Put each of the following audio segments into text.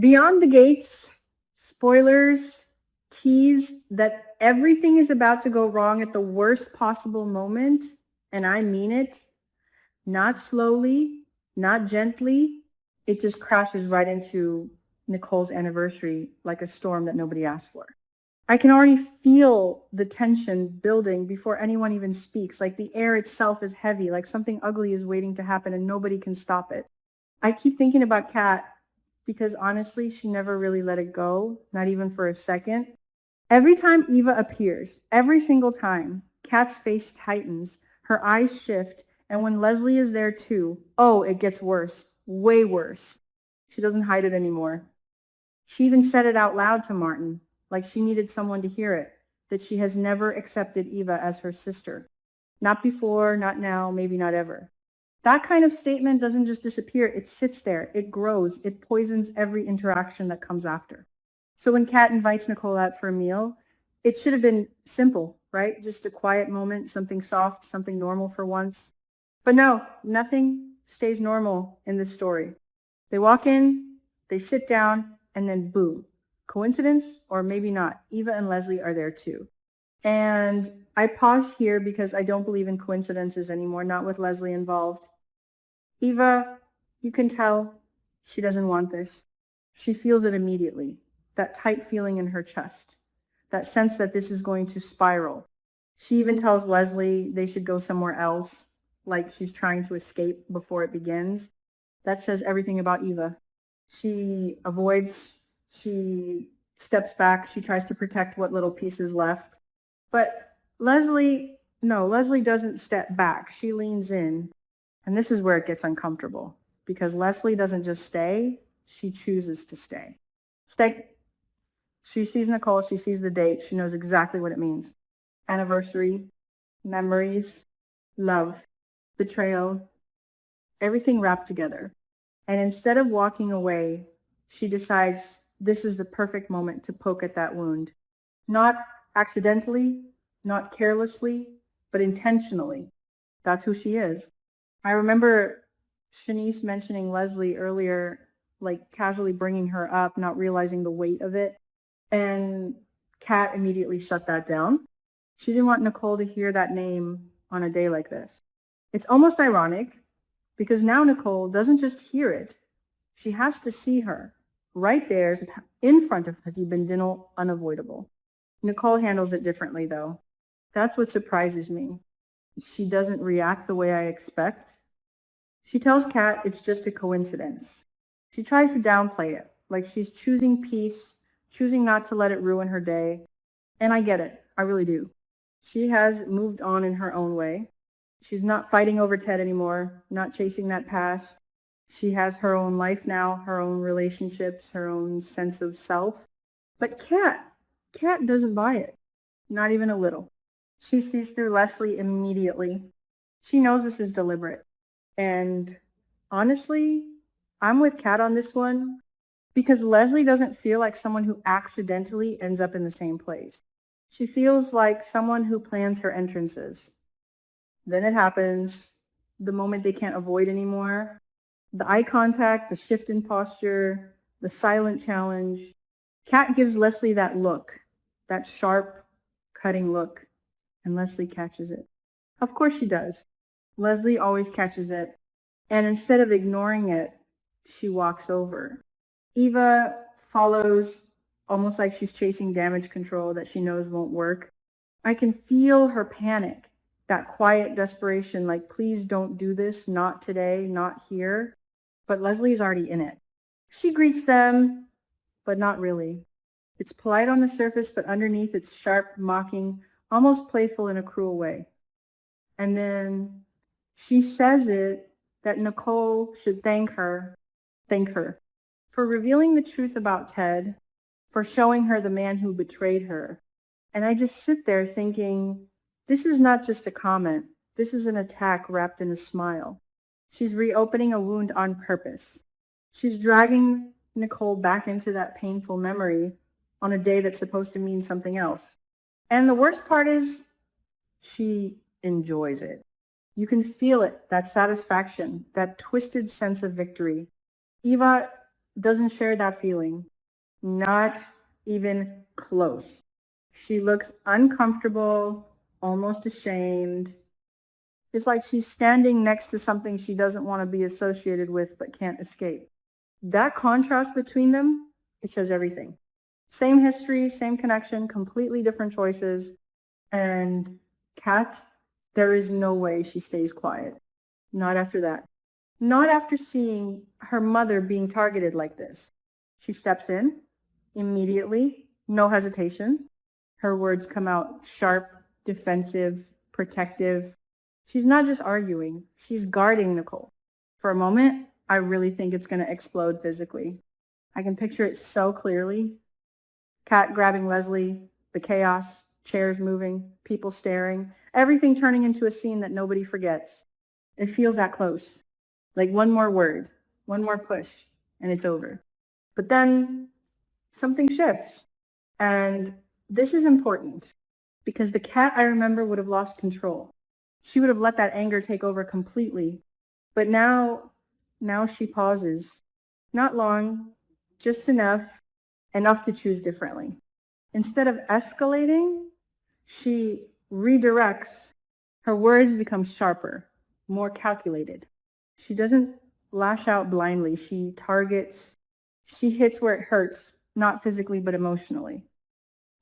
Beyond the gates, spoilers tease that everything is about to go wrong at the worst possible moment, and I mean it. Not slowly, not gently. It just crashes right into Nicole's anniversary like a storm that nobody asked for. I can already feel the tension building before anyone even speaks, like the air itself is heavy, like something ugly is waiting to happen and nobody can stop it. I keep thinking about Kat because honestly, she never really let it go, not even for a second. Every time Eva appears, every single time, Kat's face tightens, her eyes shift, and when Leslie is there too, oh, it gets worse, way worse. She doesn't hide it anymore. She even said it out loud to Martin, like she needed someone to hear it, that she has never accepted Eva as her sister. Not before, not now, maybe not ever. That kind of statement doesn't just disappear, it sits there, it grows, it poisons every interaction that comes after. So when Kat invites Nicole out for a meal, it should have been simple, right? Just a quiet moment, something soft, something normal for once. But no, nothing stays normal in this story. They walk in, they sit down, and then boom. Coincidence? Or maybe not. Eva and Leslie are there too. And I pause here because I don't believe in coincidences anymore, not with Leslie involved. Eva, you can tell she doesn't want this. She feels it immediately, that tight feeling in her chest, that sense that this is going to spiral. She even tells Leslie they should go somewhere else, like she's trying to escape before it begins. That says everything about Eva. She avoids, she steps back, she tries to protect what little piece is left. But Leslie doesn't step back. She leans in. And this is where it gets uncomfortable because Leslie doesn't just stay, she chooses to stay. Stay. She sees Nicole, she sees the date, she knows exactly what it means. Anniversary, memories, love, betrayal, everything wrapped together. And instead of walking away, she decides this is the perfect moment to poke at that wound. Not accidentally, not carelessly, but intentionally. That's who she is. I remember Shanice mentioning Leslie earlier, like casually bringing her up, not realizing the weight of it. And Kat immediately shut that down. She didn't want Nicole to hear that name on a day like this. It's almost ironic because now Nicole doesn't just hear it. She has to see her right there in front of her. It's been unavoidable. Nicole handles it differently though. That's what surprises me. She doesn't react the way I expect. She tells Kat it's just a coincidence. She tries to downplay it, like she's choosing peace, choosing not to let it ruin her day. And I get it. I really do. She has moved on in her own way. She's not fighting over Ted anymore, not chasing that past. She has her own life now, her own relationships, her own sense of self. But Kat doesn't buy it. Not even a little. She sees through Leslie immediately. She knows this is deliberate. And honestly, I'm with Kat on this one because Leslie doesn't feel like someone who accidentally ends up in the same place. She feels like someone who plans her entrances. Then it happens, the moment they can't avoid anymore. The eye contact, the shift in posture, the silent challenge. Kat gives Leslie that look, that sharp, cutting look. And Leslie catches it. Of course she does. Leslie always catches it. And instead of ignoring it, she walks over. Eva follows almost like she's chasing damage control that she knows won't work. I can feel her panic, that quiet desperation, like, please don't do this, not today, not here. But Leslie's already in it. She greets them, but not really. It's polite on the surface, but underneath it's sharp, mocking, almost playful in a cruel way. And then she says it that Nicole should thank her for revealing the truth about Ted, for showing her the man who betrayed her. And I just sit there thinking, this is not just a comment. This is an attack wrapped in a smile. She's reopening a wound on purpose. She's dragging Nicole back into that painful memory on a day that's supposed to mean something else. And the worst part is she enjoys it. You can feel it, that satisfaction, that twisted sense of victory. Eva doesn't share that feeling. Not even close. She looks uncomfortable, almost ashamed. It's like she's standing next to something she doesn't want to be associated with but can't escape. That contrast between them, it says everything. Same history, same connection, completely different choices. And Kat, there is no way she stays quiet. Not after that. Not after seeing her mother being targeted like this. She steps in immediately, no hesitation. Her words come out sharp, defensive, protective. She's not just arguing, she's guarding Nicole. For a moment, I really think it's going to explode physically. I can picture it so clearly. Kat grabbing Leslie, the chaos, chairs moving, people staring, everything turning into a scene that nobody forgets. It feels that close. Like one more word, one more push, and it's over. But then something shifts. And this is important because the Kat I remember would have lost control. She would have let that anger take over completely. But now she pauses. Not long, just enough to choose differently. Instead of escalating, she redirects. Her words become sharper, more calculated. She doesn't lash out blindly. She targets, she hits where it hurts, not physically, but emotionally.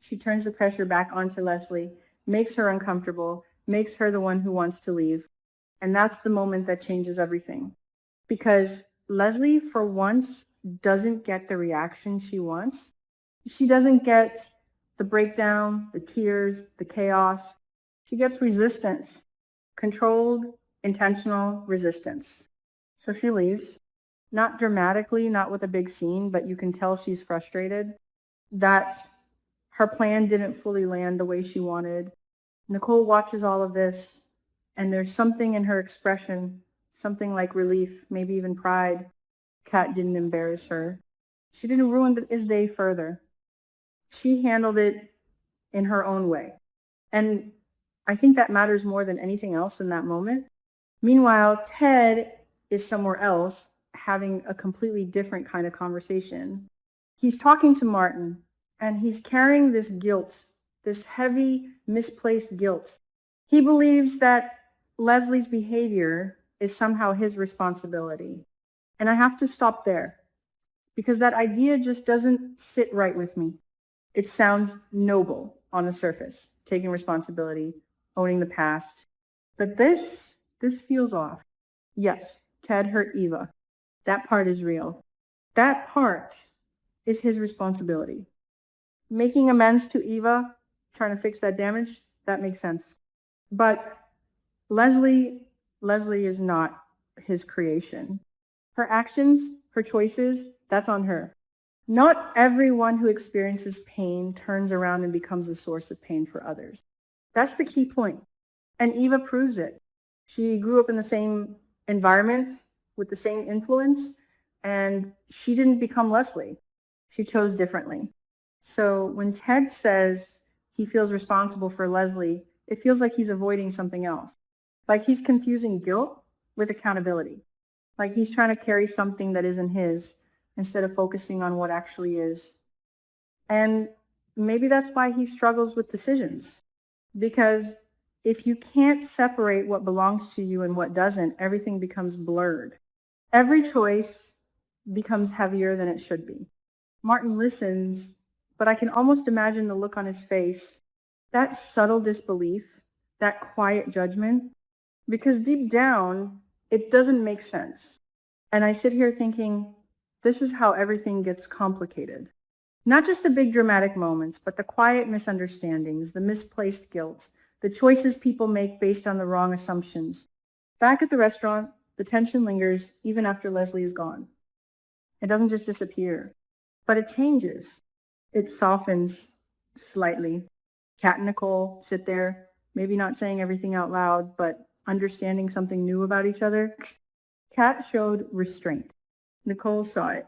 She turns the pressure back onto Leslie, makes her uncomfortable, makes her the one who wants to leave. And that's the moment that changes everything. Because Leslie, for once, doesn't get the reaction she wants. She doesn't get the breakdown, the tears, the chaos. She gets resistance, controlled, intentional resistance. So she leaves, not dramatically, not with a big scene, but you can tell she's frustrated that her plan didn't fully land the way she wanted. Nicole watches all of this, and there's something in her expression, something like relief, maybe even pride. Kat didn't embarrass her. She didn't ruin his day further. She handled it in her own way. And I think that matters more than anything else in that moment. Meanwhile, Ted is somewhere else having a completely different kind of conversation. He's talking to Martin, and he's carrying this guilt, this heavy, misplaced guilt. He believes that Leslie's behavior is somehow his responsibility. And I have to stop there because that idea just doesn't sit right with me. It sounds noble on the surface, taking responsibility, owning the past. But this feels off. Yes, Ted hurt Eva. That part is real. That part is his responsibility. Making amends to Eva, trying to fix that damage, that makes sense. But Leslie is not his creation. Her actions, her choices, that's on her. Not everyone who experiences pain turns around and becomes a source of pain for others. That's the key point. And Eva proves it. She grew up in the same environment with the same influence, and she didn't become Leslie. She chose differently. So when Ted says he feels responsible for Leslie, it feels like he's avoiding something else. Like he's confusing guilt with accountability. Like he's trying to carry something that isn't his instead of focusing on what actually is. And maybe that's why he struggles with decisions. Because if you can't separate what belongs to you and what doesn't, everything becomes blurred. Every choice becomes heavier than it should be. Martin listens, but I can almost imagine the look on his face, that subtle disbelief, that quiet judgment, because deep down, it doesn't make sense. And I sit here thinking, this is how everything gets complicated. Not just the big dramatic moments, but the quiet misunderstandings, the misplaced guilt, the choices people make based on the wrong assumptions. Back at the restaurant, the tension lingers even after Leslie is gone. It doesn't just disappear, but it changes. It softens slightly. Kat and Nicole sit there, maybe not saying everything out loud, but understanding something new about each other. Kat showed restraint. Nicole saw it.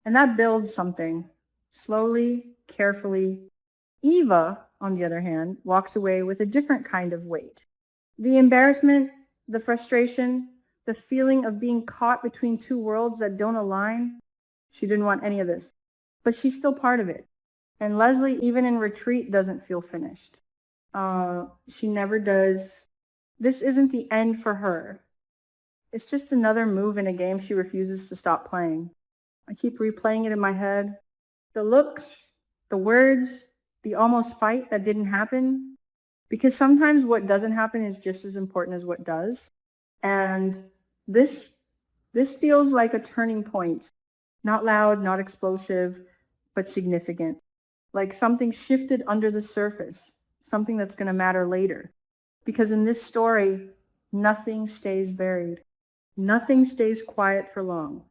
And that builds something. Slowly, carefully. Eva, on the other hand, walks away with a different kind of weight. The embarrassment, the frustration, the feeling of being caught between two worlds that don't align, She didn't want any of this, but she's still part of it. And Leslie, even in retreat, doesn't feel finished. She never does. This isn't the end for her. It's just another move in a game she refuses to stop playing. I keep replaying it in my head. The looks, the words, the almost fight that didn't happen. Because sometimes what doesn't happen is just as important as what does. And this feels like a turning point. Not loud, not explosive, but significant. Like something shifted under the surface, something that's going to matter later. Because in this story, nothing stays buried. Nothing stays quiet for long.